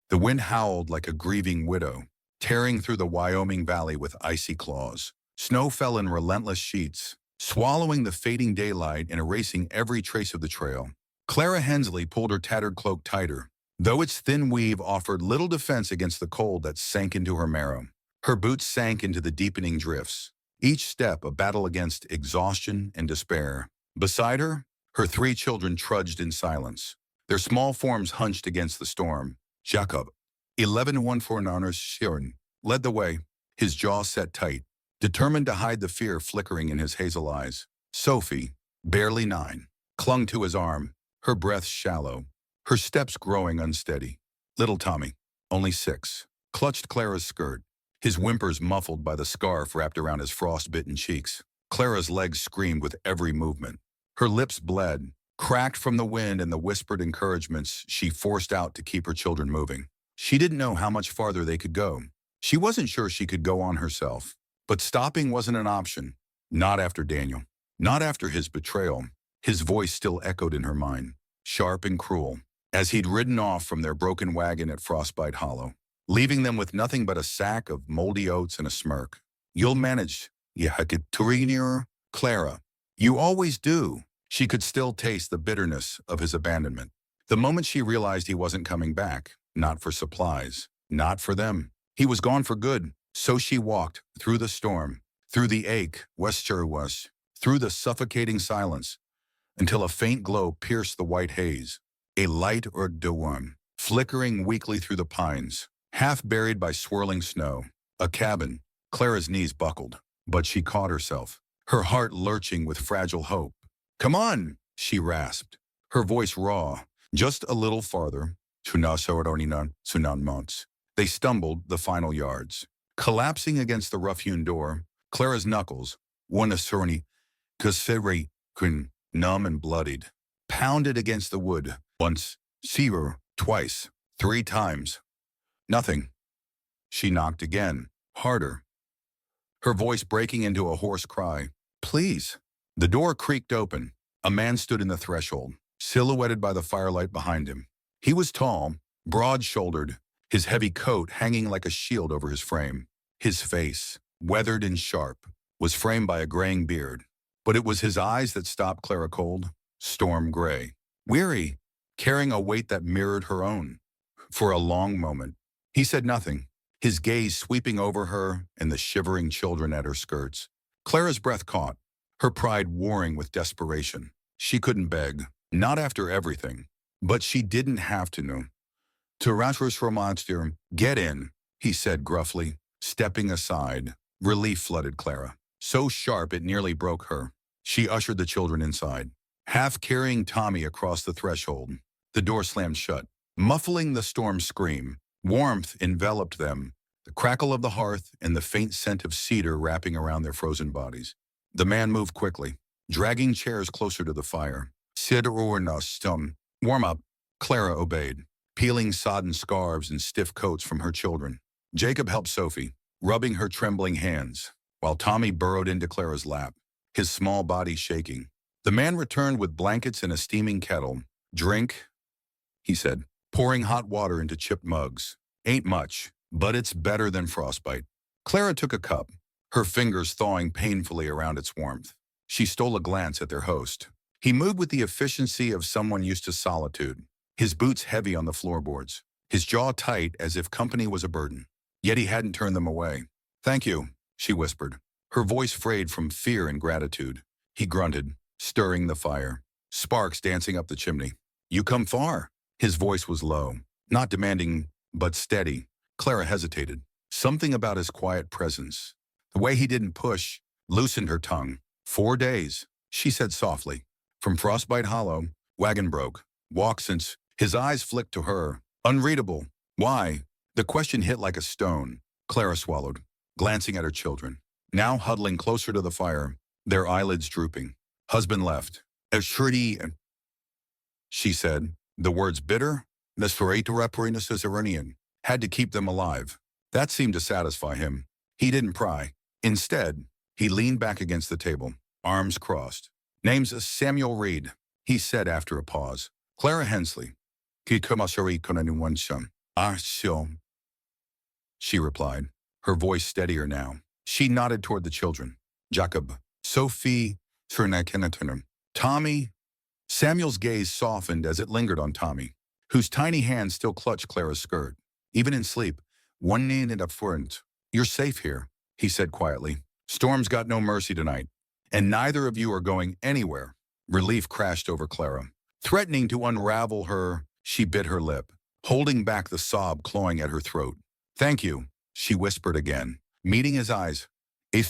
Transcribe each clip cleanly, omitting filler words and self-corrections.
The wind howled like a grieving widow, tearing through the Wyoming valley with icy claws. Snow fell in relentless sheets, swallowing the fading daylight and erasing every trace of the trail. Clara Hensley pulled her tattered cloak tighter, though its thin weave offered little defense against the cold that sank into her marrow. Her boots sank into the deepening drifts, each step a battle against exhaustion and despair. Beside her, her three children trudged in silence, their small forms hunched against the storm. Jacob, 11 149ers Sharon, led the way, his jaw set tight, determined to hide the fear flickering in his hazel eyes. Sophie, barely 9, clung to his arm, her breath shallow, her steps growing unsteady. Little Tommy, only 6, clutched Clara's skirt, his whimpers muffled by the scarf wrapped around his frost-bitten cheeks. Clara's legs screamed with every movement. Her lips bled, cracked from the wind and the whispered encouragements she forced out to keep her children moving. She didn't know how much farther they could go. She wasn't sure she could go on herself. But stopping wasn't an option. Not after Daniel. Not after his betrayal. His voice still echoed in her mind, sharp and cruel, as he'd ridden off from their broken wagon at Frostbite Hollow, leaving them with nothing but a sack of moldy oats and a smirk. You'll manage, Clara. You always do. She could still taste the bitterness of his abandonment. The moment she realized he wasn't coming back, not for supplies, not for them. He was gone for good. So she walked through the storm, through the ache, was, through the suffocating silence, until a faint glow pierced the white haze, a light or dawn, flickering weakly through the pines, half buried by swirling snow. A cabin. Clara's knees buckled, but she caught herself, her heart lurching with fragile hope. Come on, she rasped, her voice raw, just a little farther. They stumbled the final yards. Collapsing against the rough-hewn door, Clara's knuckles, one assurni, numb and bloodied, pounded against the wood, once, twice, 3 times. Nothing. She knocked again, harder, her voice breaking into a hoarse cry. Please. The door creaked open. A man stood in the threshold, silhouetted by the firelight behind him. He was tall, broad-shouldered, his heavy coat hanging like a shield over his frame. His face, weathered and sharp, was framed by a graying beard, but it was his eyes that stopped Clara cold, storm gray, weary, carrying a weight that mirrored her own. For a long moment, he said nothing, his gaze sweeping over her and the shivering children at her skirts. Clara's breath caught, her pride warring with desperation. She couldn't beg, not after everything, but she didn't have to know. To Rasmus Romanstirum, get in, he said gruffly, stepping aside. Relief flooded Clara, so sharp it nearly broke her. She ushered the children inside, half carrying Tommy across the threshold. The door slammed shut, muffling the storm scream. Warmth enveloped them, the crackle of the hearth and the faint scent of cedar wrapping around their frozen bodies. The man moved quickly, dragging chairs closer to the fire. Warm up, Clara obeyed, peeling sodden scarves and stiff coats from her children. Jacob helped Sophie, rubbing her trembling hands, while Tommy burrowed into Clara's lap, his small body shaking. The man returned with blankets and a steaming kettle. Drink, he said, pouring hot water into chipped mugs. Ain't much, but it's better than frostbite. Clara took a cup, her fingers thawing painfully around its warmth. She stole a glance at their host. He moved with the efficiency of someone used to solitude, his boots heavy on the floorboards, his jaw tight as if company was a burden. Yet he hadn't turned them away. Thank you, she whispered, her voice frayed from fear and gratitude. He grunted, stirring the fire, sparks dancing up the chimney. You come far. His voice was low, not demanding, but steady. Clara hesitated. Something about his quiet presence, the way he didn't push, loosened her tongue. 4 days, she said softly. From Frostbite Hollow, wagon broke. Walk since. His eyes flicked to her. Unreadable. Why? The question hit like a stone. Clara swallowed, glancing at her children, now huddling closer to the fire, their eyelids drooping. Husband left. Ashurdi, she said, the words bitter, had to keep them alive. That seemed to satisfy him. He didn't pry. Instead, he leaned back against the table, arms crossed. Name's Samuel Reed, he said after a pause. Clara Hensley. Ah, so, she replied, her voice steadier now. She nodded toward the children. Jacob, Sophie, Fernakenatunum, Tommy. Samuel's gaze softened as it lingered on Tommy, whose tiny hand still clutched Clara's skirt. Even in sleep, one needed a front. You're safe here, he said quietly. Storm's got no mercy tonight, and neither of you are going anywhere. Relief crashed over Clara. Threatening to unravel her, she bit her lip, holding back the sob clawing at her throat. Thank you, she whispered again, meeting his eyes. A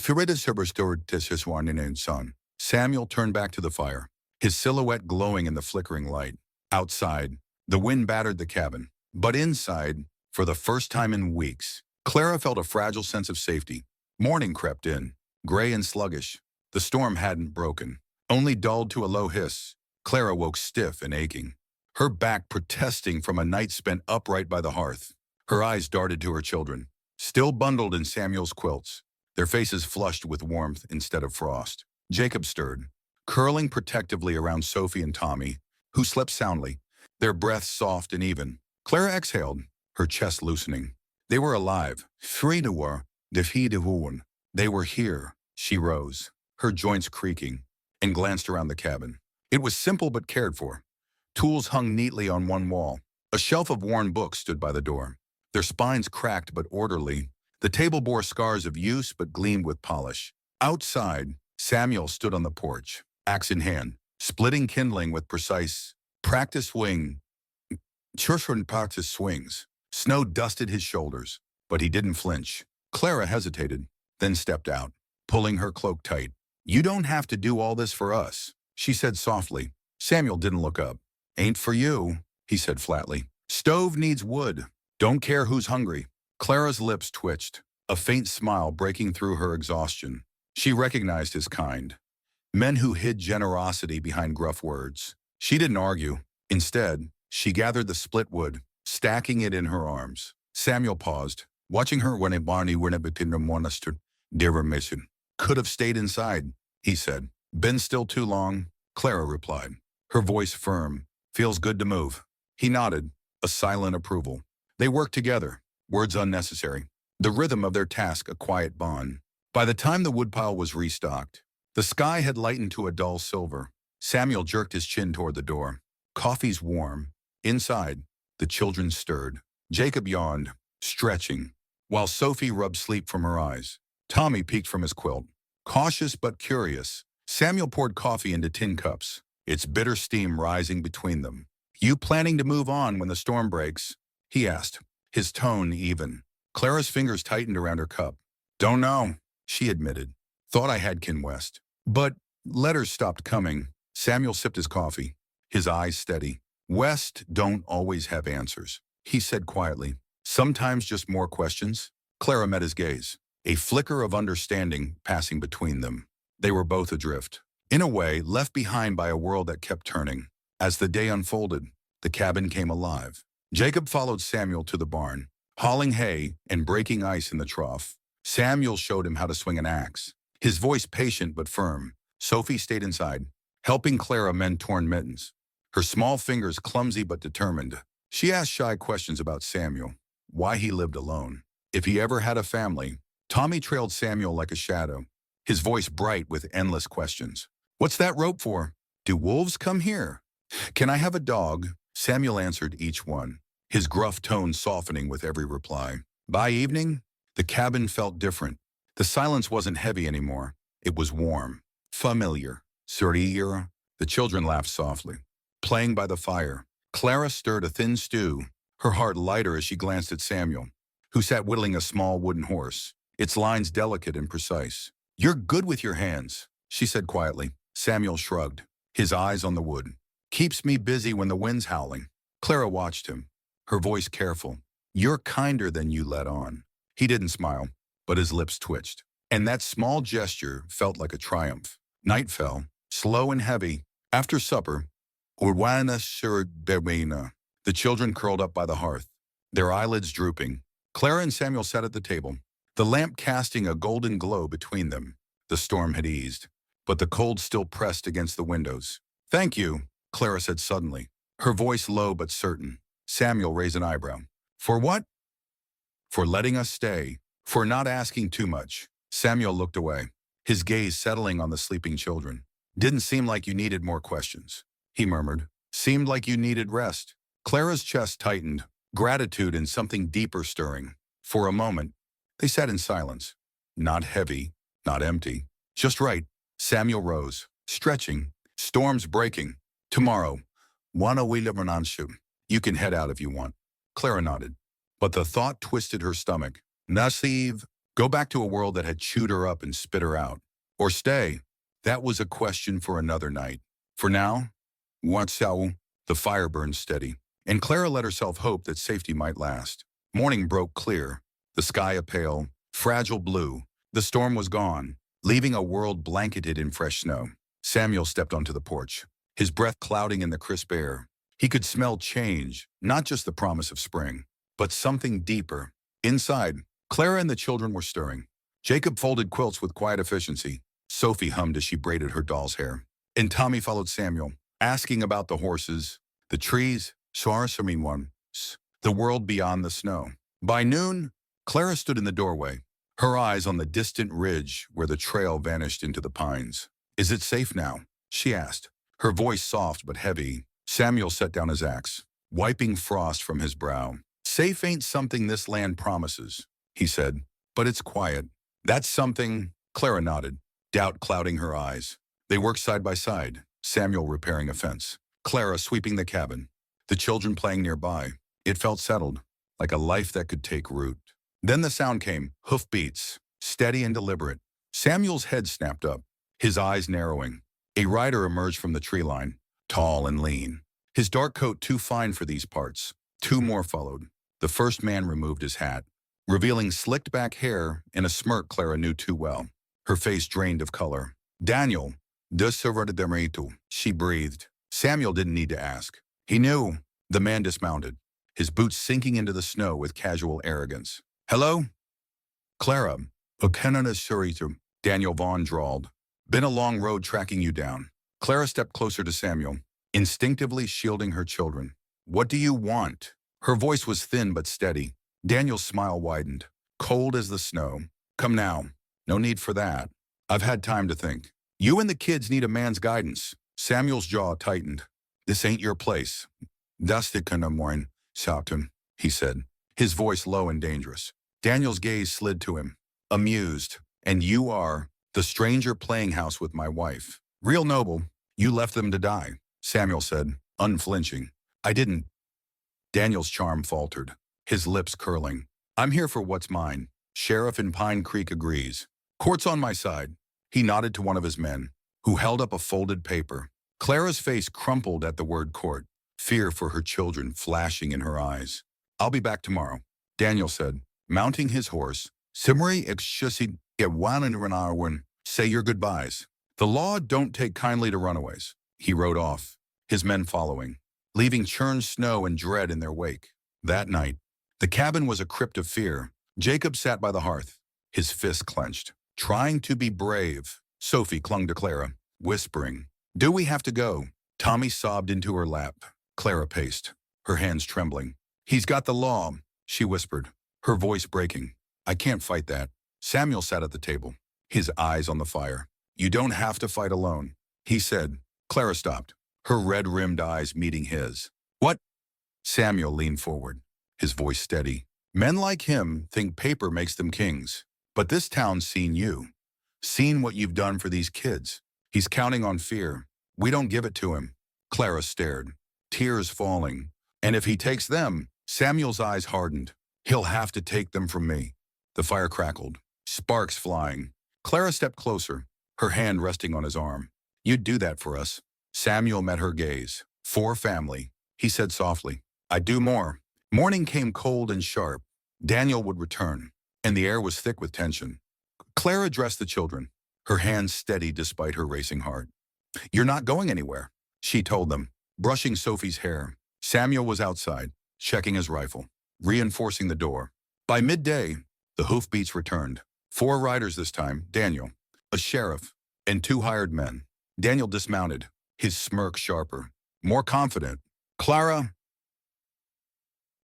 son. Samuel turned back to the fire, his silhouette glowing in the flickering light. Outside, the wind battered the cabin, but inside, for the first time in weeks, Clara felt a fragile sense of safety. Morning crept in, gray and sluggish. The storm hadn't broken, only dulled to a low hiss. Clara woke stiff and aching, her back protesting from a night spent upright by the hearth. Her eyes darted to her children, still bundled in Samuel's quilts, their faces flushed with warmth instead of frost. Jacob stirred, curling protectively around Sophie and Tommy, who slept soundly, their breaths soft and even. Clara exhaled, her chest loosening. They were alive. Free to war, they were here. She rose, her joints creaking, and glanced around the cabin. It was simple but cared for. Tools hung neatly on one wall. A shelf of worn books stood by the door, their spines cracked but orderly. The table bore scars of use but gleamed with polish. Outside, Samuel stood on the porch, axe in hand, splitting kindling with precise practice practice swings. Snow dusted his shoulders, but he didn't flinch. Clara hesitated, then stepped out, pulling her cloak tight. You don't have to do all this for us, she said softly. Samuel didn't look up. Ain't for you, he said flatly. Stove needs wood. Don't care who's hungry. Clara's lips twitched, a faint smile breaking through her exhaustion. She recognized his kind, men who hid generosity behind gruff words. She didn't argue. Instead, she gathered the split wood, stacking it in her arms. Samuel paused, watching her when a Barney went between the monastery. Dear mission. Could have stayed inside, he said. Been still too long, Clara replied, her voice firm. Feels good to move. He nodded, a silent approval. They worked together, words unnecessary. The rhythm of their task a quiet bond. By the time the woodpile was restocked, the sky had lightened to a dull silver. Samuel jerked his chin toward the door. Coffee's warm. Inside, the children stirred. Jacob yawned, stretching, while Sophie rubbed sleep from her eyes. Tommy peeked from his quilt. Cautious but curious, Samuel poured coffee into tin cups, its bitter steam rising between them. You planning to move on when the storm breaks? He asked, his tone even. Clara's fingers tightened around her cup. Don't know, she admitted. Thought I had Kin West. But letters stopped coming. Samuel sipped his coffee, his eyes steady. West don't always have answers, he said quietly. Sometimes just more questions. Clara met his gaze, a flicker of understanding passing between them. They were both adrift, in a way left behind by a world that kept turning. As the day unfolded, the cabin came alive. Jacob followed Samuel to the barn, hauling hay and breaking ice in the trough. Samuel showed him how to swing an axe, his voice patient but firm. Sophie stayed inside, helping Clara mend torn mittens, her small fingers clumsy but determined. She asked shy questions about Samuel, why he lived alone, if he ever had a family. Tommy trailed Samuel like a shadow, his voice bright with endless questions. What's that rope for? Do wolves come here? Can I have a dog? Samuel answered each one, his gruff tone softening with every reply. By evening, the cabin felt different. The silence wasn't heavy anymore. It was warm, familiar. Suriyira. The children laughed softly, playing by the fire. Clara stirred a thin stew, her heart lighter as she glanced at Samuel, who sat whittling a small wooden horse, its lines delicate and precise. You're good with your hands, she said quietly. Samuel shrugged, his eyes on the wood. Keeps me busy when the wind's howling. Clara watched him, her voice careful. You're kinder than you let on. He didn't smile, but his lips twitched, and that small gesture felt like a triumph. Night fell, slow and heavy. After supper, Urwana Shurd Berwena. The children curled up by the hearth, their eyelids drooping. Clara and Samuel sat at the table, the lamp casting a golden glow between them. The storm had eased, but the cold still pressed against the windows. Thank you, Clara said suddenly, her voice low but certain. Samuel raised an eyebrow. For what? For letting us stay. For not asking too much. Samuel looked away, his gaze settling on the sleeping children. Didn't seem like you needed more questions, he murmured. Seemed like you needed rest. Clara's chest tightened, gratitude and something deeper stirring. For a moment, they sat in silence. Not heavy, not empty. Just right. Samuel rose, stretching. Storms breaking. Tomorrow, Wana Wilamanshu. You can head out if you want. Clara nodded. But the thought twisted her stomach. Nasiv, go back to a world that had chewed her up and spit her out. Or stay. That was a question for another night. For now, Watsau, the fire burned steady, and Clara let herself hope that safety might last. Morning broke clear, the sky a pale, fragile blue. The storm was gone, leaving a world blanketed in fresh snow. Samuel stepped onto the porch, his breath clouding in the crisp air. He could smell change, not just the promise of spring, but something deeper. Inside, Clara and the children were stirring. Jacob folded quilts with quiet efficiency. Sophie hummed as she braided her doll's hair. And Tommy followed Samuel, asking about the horses, the trees, the world beyond the snow. By noon, Clara stood in the doorway, her eyes on the distant ridge where the trail vanished into the pines. Is it safe now? She asked, her voice soft but heavy. Samuel set down his axe, wiping frost from his brow. Safe ain't something this land promises, he said, but it's quiet. That's something, Clara nodded, doubt clouding her eyes. They worked side by side, Samuel repairing a fence, Clara sweeping the cabin, the children playing nearby. It felt settled, like a life that could take root. Then the sound came, hoofbeats, steady and deliberate. Samuel's head snapped up, his eyes narrowing. A rider emerged from the tree line, tall and lean, his dark coat too fine for these parts. Two more followed. The first man removed his hat, revealing slicked back hair and a smirk Clara knew too well. Her face drained of color. Daniel, she breathed. Samuel didn't need to ask. He knew. The man dismounted, his boots sinking into the snow with casual arrogance. Hello? Clara, Daniel Vaughn drawled. Been a long road tracking you down. Clara stepped closer to Samuel, instinctively shielding her children. What do you want? Her voice was thin but steady. Daniel's smile widened, cold as the snow. Come now. No need for that. I've had time to think. You and the kids need a man's guidance. Samuel's jaw tightened. This ain't your place. Das the kind of moin, Sauton, he said, his voice low and dangerous. Daniel's gaze slid to him, amused. And you are the stranger playing house with my wife. Real noble. You left them to die, Samuel said, unflinching. I didn't. Daniel's charm faltered, his lips curling. I'm here for what's mine. Sheriff in Pine Creek agrees. Court's on my side. He nodded to one of his men, who held up a folded paper. Clara's face crumpled at the word court, fear for her children flashing in her eyes. I'll be back tomorrow, Daniel said, mounting his horse. Simri exshusid ewananranarwan, say your goodbyes. The law don't take kindly to runaways. He rode off, his men following, leaving churned snow and dread in their wake. That night, the cabin was a crypt of fear. Jacob sat by the hearth, his fists clenched, trying to be brave. Sophie clung to Clara, whispering, Do we have to go? Tommy sobbed into her lap. Clara paced, her hands trembling. He's got the law, she whispered, her voice breaking. I can't fight that. Samuel sat at the table, his eyes on the fire. You don't have to fight alone, he said. Clara stopped, her red-rimmed eyes meeting his. What? Samuel leaned forward, his voice steady. Men like him think paper makes them kings. But this town's seen you. Seen what you've done for these kids. He's counting on fear. We don't give it to him. Clara stared, tears falling. And if he takes them, Samuel's eyes hardened. He'll have to take them from me. The fire crackled, sparks flying. Clara stepped closer, her hand resting on his arm. You'd do that for us. Samuel met her gaze. For family, he said softly. I'd do more. Morning came cold and sharp. Daniel would return, and the air was thick with tension. Clara addressed the children, her hands steady despite her racing heart. You're not going anywhere, she told them, brushing Sophie's hair. Samuel was outside, checking his rifle, reinforcing the door. By midday, the hoofbeats returned. 4 riders this time, Daniel, a sheriff, and 2 hired men. Daniel dismounted, his smirk sharper, more confident. Clara,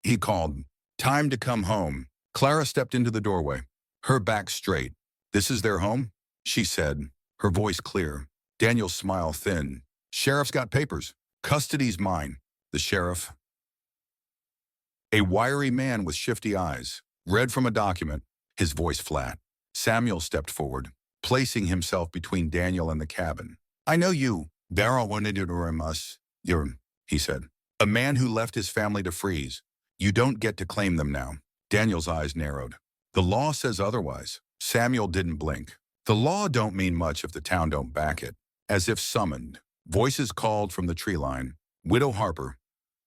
he called, Time to come home. Clara stepped into the doorway, her back straight. This is their home? She said, her voice clear. Daniel's smile thin. Sheriff's got papers. Custody's mine. The sheriff, a wiry man with shifty eyes, read from a document, his voice flat. Samuel stepped forward, placing himself between Daniel and the cabin. I know you. Darrell wanted you to rem us. You're, he said. A man who left his family to freeze. You don't get to claim them now. Daniel's eyes narrowed. The law says otherwise. Samuel didn't blink. The law don't mean much if the town don't back it. As if summoned, voices called from the tree line. Widow Harper.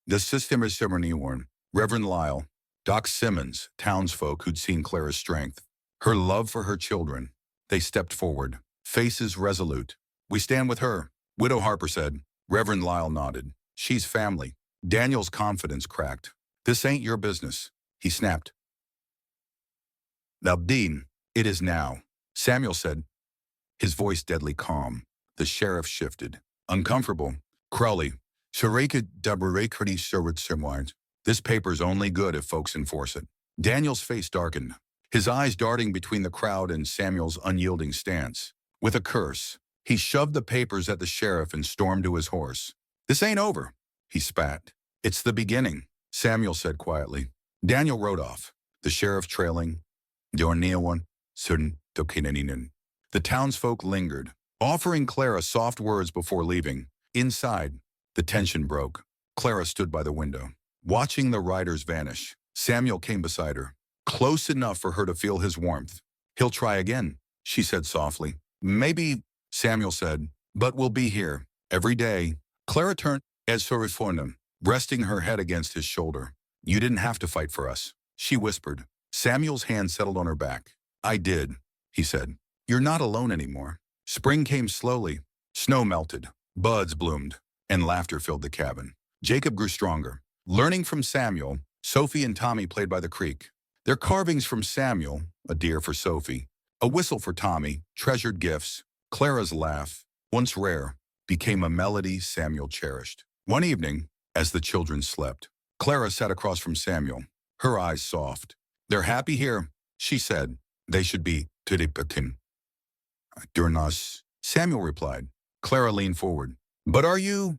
The system is Warren. Reverend Lyle. Doc Simmons, townsfolk who'd seen Clara's strength. Her love for her children. They stepped forward, faces resolute. We stand with her, Widow Harper said. Reverend Lyle nodded. She's family. Daniel's confidence cracked. This ain't your business, he snapped. Now, Dean, it is now, Samuel said, his voice deadly calm. The sheriff shifted. Uncomfortable. Crowley. This paper's only good if folks enforce it. Daniel's face darkened, his eyes darting between the crowd and Samuel's unyielding stance. With a curse, he shoved the papers at the sheriff and stormed to his horse. This ain't over, he spat. It's the beginning, Samuel said quietly. Daniel rode off, the sheriff trailing. The townsfolk lingered, offering Clara soft words before leaving. Inside, the tension broke. Clara stood by the window, watching the riders vanish. Samuel came beside her, close enough for her to feel his warmth. He'll try again, she said softly. Maybe, Samuel said, but we'll be here, every day. Clara turned as Sorifornum, resting her head against his shoulder. You didn't have to fight for us, she whispered. Samuel's hand settled on her back. I did, he said. You're not alone anymore. Spring came slowly. Snow melted, buds bloomed, and laughter filled the cabin. Jacob grew stronger. Learning from Samuel, Sophie and Tommy played by the creek. Their carvings from Samuel, a deer for Sophie, a whistle for Tommy, treasured gifts. Clara's laugh, once rare, became a melody Samuel cherished. One evening, as the children slept, Clara sat across from Samuel, her eyes soft. They're happy here, she said. They should be Tudipakin. During us, Samuel replied. Clara leaned forward. But are you?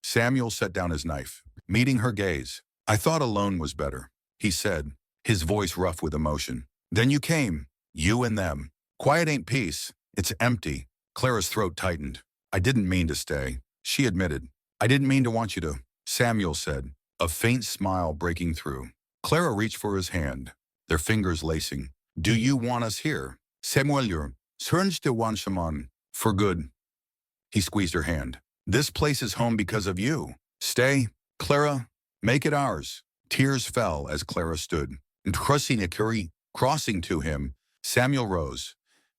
Samuel set down his knife, meeting her gaze. I thought alone was better, he said, his voice rough with emotion. Then you came, you and them. Quiet ain't peace, it's empty. Clara's throat tightened. I didn't mean to stay, she admitted. I didn't mean to want you to, Samuel said, a faint smile breaking through. Clara reached for his hand, their fingers lacing. Do you want us here? Samuel, turns to Wanshaman, for good. He squeezed her hand. This place is home because of you. Stay, Clara, make it ours. Tears fell as Clara stood. And crossing to him, Samuel rose.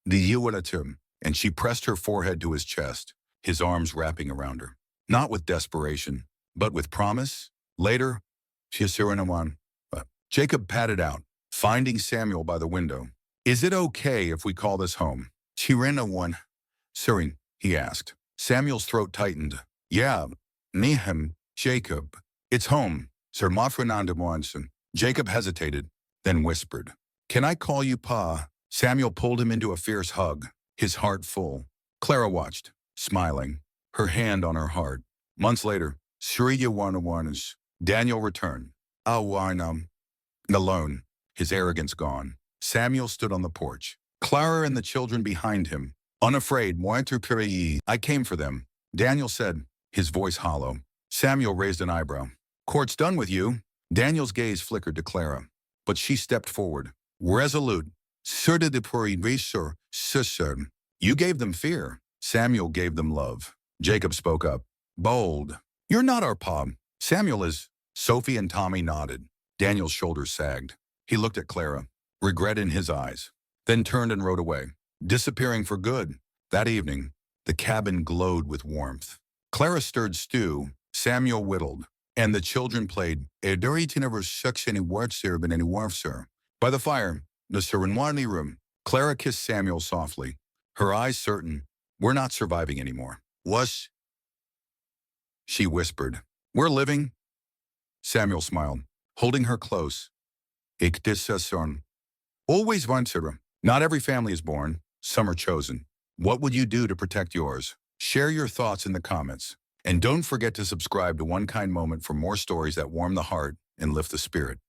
And she pressed her forehead to his chest, his arms wrapping around her. Not with desperation, but with promise. Later, Jacob patted out, finding Samuel by the window. Is it okay if we call this home? Sirin, he asked. Samuel's throat tightened. Yeah, Nehem, Jacob. It's home, Sir Mafrenanda Monson. Jacob hesitated, then whispered. Can I call you Pa? Samuel pulled him into a fierce hug, his heart full. Clara watched, smiling, her hand on her heart. Months later, Shriya Wanawanas. Daniel returned. Awarnam. Alone, his arrogance gone. Samuel stood on the porch. Clara and the children behind him. Unafraid, I came for them, Daniel said, his voice hollow. Samuel raised an eyebrow. Court's done with you. Daniel's gaze flickered to Clara, but she stepped forward, resolute. You gave them fear. Samuel gave them love. Jacob spoke up. Bold. You're not our pa. Samuel is. Sophie and Tommy nodded. Daniel's shoulders sagged. He looked at Clara, regret in his eyes, then turned and rode away, disappearing for good. That evening, the cabin glowed with warmth. Clara stirred stew, Samuel whittled, and the children played by the fire, the Serenwani room. Clara kissed Samuel softly, her eyes certain. We're not surviving anymore. Was? She whispered. We're living. Samuel smiled, holding her close. İktisasyon. Always vansirim. Not every family is born. Some are chosen. What would you do to protect yours? Share your thoughts in the comments. And don't forget to subscribe to One Kind Moment for more stories that warm the heart and lift the spirit.